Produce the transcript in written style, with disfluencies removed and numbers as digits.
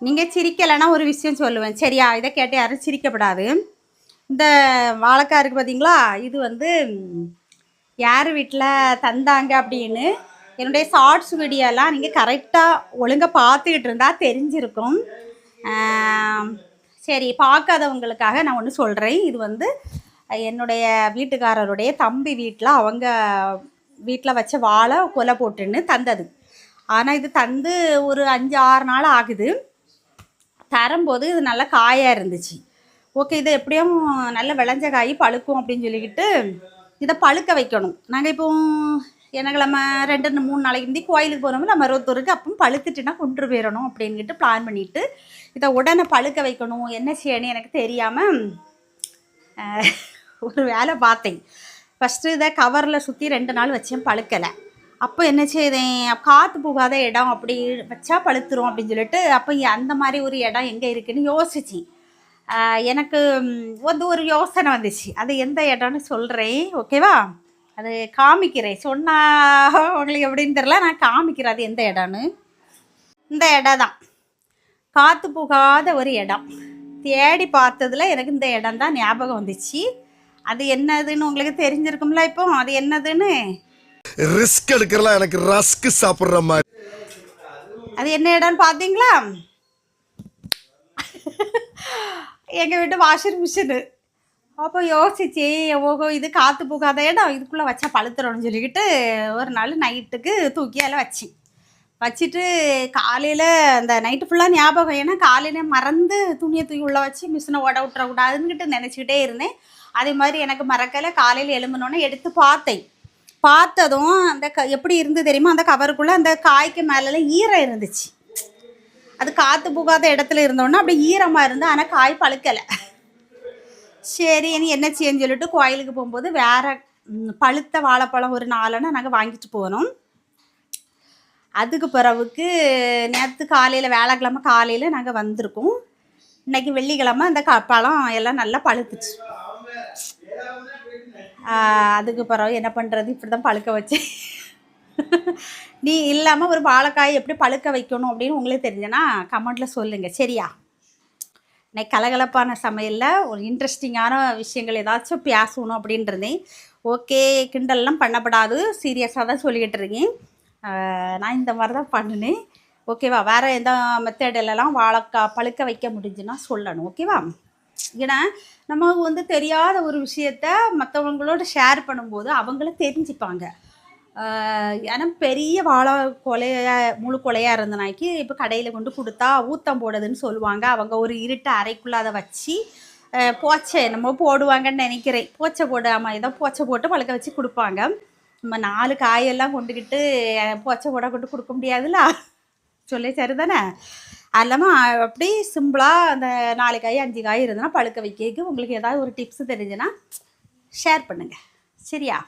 நீங்கள் சிரிக்கலைன்னா ஒரு விஷயம் சொல்லுவேன் சரியா? இதை கேட்டு யாரும் சிரிக்கப்படாது. இந்த வாழைக்காய் இருக்குது பார்த்தீங்களா, இது வந்து யார் வீட்டில் தந்தாங்க அப்படின்னு என்னுடைய ஷார்ட்ஸ் வீடியோலாம் நீங்கள் கரெக்டாக ஒழுங்காக பார்த்துக்கிட்டு இருந்தால் தெரிஞ்சிருக்கும். சரி, பார்க்காதவங்களுக்காக நான் ஒன்று சொல்கிறேன். இது வந்து என்னுடைய வீட்டுக்காரருடைய தம்பி வீட்டில் அவங்க வீட்டில் வச்ச வாழை கொலை போட்டுன்னு தந்தது. ஆனால் இது தந்து ஒரு 5-6 நாள் ஆகுது. தரும்போது இது நல்லா காயாக இருந்துச்சு. ஓகே, இது எப்படியும் நல்ல விளைஞ்ச காய் பழுக்கும் அப்படின்னு சொல்லிக்கிட்டு இதை பழுக்க வைக்கணும். நாங்கள் இப்போ எனக்கிழமை 2-3 நாளைக்கு முந்தி கோயிலுக்கு போகிறோம். நம்ம மருவத்தூருக்கு அப்பவும் பழுத்துட்டுனா கொண்டு போயிடணும் அப்படின்ட்டு பிளான் பண்ணிவிட்டு இதை உடனே பழுக்க வைக்கணும். என்ன செய்யணும் எனக்கு தெரியாமல் ஒரு வேலை பார்த்தேன். ஃபஸ்ட்டு இதை கவரில் சுற்றி 2 நாள் வச்சேன், பழுக்கலை. அப்போ என்ன செய்தேன், காற்று போகாத இடம் அப்படி வச்சா பழுத்துரும் அப்படின்னு சொல்லிட்டு அப்போ அந்த மாதிரி ஒரு இடம் எங்கே இருக்குதுன்னு யோசிச்சு எனக்கு வந்து ஒரு யோசனை வந்துச்சு. அது எந்த இடம்னு சொல்கிறேன், ஓகேவா? அது காமிக்கிறேன். சொன்னால் உங்களுக்கு எப்படின்னு தெரில, நான் காமிக்கிறேன் அது எந்த இடம்னு. இந்த இடம் தான் காற்று போகாத ஒரு இடம். தேடி பார்த்ததில் எனக்கு இந்த இடம் தான் ஞாபகம் வந்துச்சு. அது என்னதுன்னு உங்களுக்கு தெரிஞ்சிருக்கும்ல. இப்போ அது என்னதுன்னு ரிஸ்க் எடுக்கிறலாம் எனக்கு ரஸ்க் சாப்பிட்ற மாதிரி. அது என்ன இடம்னு பார்த்தீங்களா? எங்கள் வீட்டு வாஷிங் மிஷினு. அப்போ யோசிச்சு ஓஹோ இது காற்று போகாத இடம், இதுக்குள்ளே வச்சா பழுத்துறோன்னு சொல்லிக்கிட்டு ஒரு நாள் நைட்டுக்கு தூக்கி அதில் வச்சுட்டு காலையில் அந்த நைட்டு ஃபுல்லாக ஞாபகம். ஏன்னா காலையில் மறந்து துணியை தூக்கி உள்ளே வச்சு மிஷினை ஓட விட்டுறக்கூடாதுன்னுக்கிட்டு நினச்சிக்கிட்டே இருந்தேன். அதே மாதிரி எனக்கு மறக்கலை. காலையில் எழும்பினோன்னே எடுத்து பார்த்ததும் அந்த எப்படி இருந்து தெரியுமா, அந்த கவருக்குள்ளே அந்த காய்க்கு மேலெலாம் ஈரம் இருந்துச்சு. அது காற்று போகாத இடத்துல இருந்தோன்னா அப்படியே ஈரமாக இருந்து, ஆனால் காய் பழுக்கலை. சரி இனி என்ன செய்யன்னு சொல்லிட்டு கோயிலுக்கு போகும்போது வேறு பழுத்த வாழைப்பழம் ஒரு 4 நாங்கள் வாங்கிட்டு போனோம். அதுக்கு பிறகுக்கு நேற்று காலையில் வியாழக்கிழமை காலையில் நாங்கள் வந்திருக்கோம். இன்றைக்கி வெள்ளிக்கிழமை அந்த பழம் எல்லாம் நல்லா பழுத்துச்சு. அதுக்கு பிறகு என்ன பண்ணுறது, இப்படி தான் பழுக்க வச்சு. நீ இல்லாமல் ஒரு வாழைக்காய் எப்படி பழுக்க வைக்கணும் அப்படின்னு உங்களுக்கு தெரிஞ்சனா கமெண்ட்டில் சொல்லுங்கள் சரியா? இன்னைக்கு கலகலப்பான சமையலில் ஒரு இன்ட்ரெஸ்டிங்கான விஷயங்கள் ஏதாச்சும் பேசணும் அப்படின்றதேன். ஓகே, கிண்டல்லாம் பண்ணப்படாது, சீரியஸாக தான் சொல்லிக்கிட்டு இருக்கேன். நான் இந்த மாதிரி தான் பண்ணினேன், ஓகேவா? வேறு எந்த மெத்தடெல்லாம் வாழைக்காய் பழுக்க வைக்க முடிஞ்சுன்னா சொல்லணும், ஓகேவா? ஏன்னா நம்ம வந்து தெரியாத ஒரு விஷயத்த மற்றவங்களோட ஷேர் பண்ணும்போது அவங்களும் தெரிஞ்சுப்பாங்க. ஏன்னா பெரிய வாழை முழு கொலையாக இருந்த நாய்க்கு இப்போ கடையில் கொண்டு கொடுத்தா ஊத்தம் போடுதுன்னு சொல்லுவாங்க. அவங்க ஒரு இருட்டு அறைக்குள்ளே அதை வச்சு போச்சை நம்ம போடுவாங்கன்னு நினைக்கிறேன். போச்சை போடாமல் ஏதோ போச்சை போட்டு பழுக்க வச்சு கொடுப்பாங்க. நம்ம 4 காயெல்லாம் கொண்டுக்கிட்டு போச்சை போட கொண்டு கொடுக்க முடியாதுல்ல, சொல்லி சரிதானே? அது இல்லாமல் அப்படி சிம்பிளாக அந்த 4 காய் 5 காய் இருந்ததுன்னா பழுக்க வைக்க உங்களுக்கு ஏதாவது ஒரு டிப்ஸ் தெரிஞ்சுன்னா ஷேர் பண்ணுங்கள் சரியா?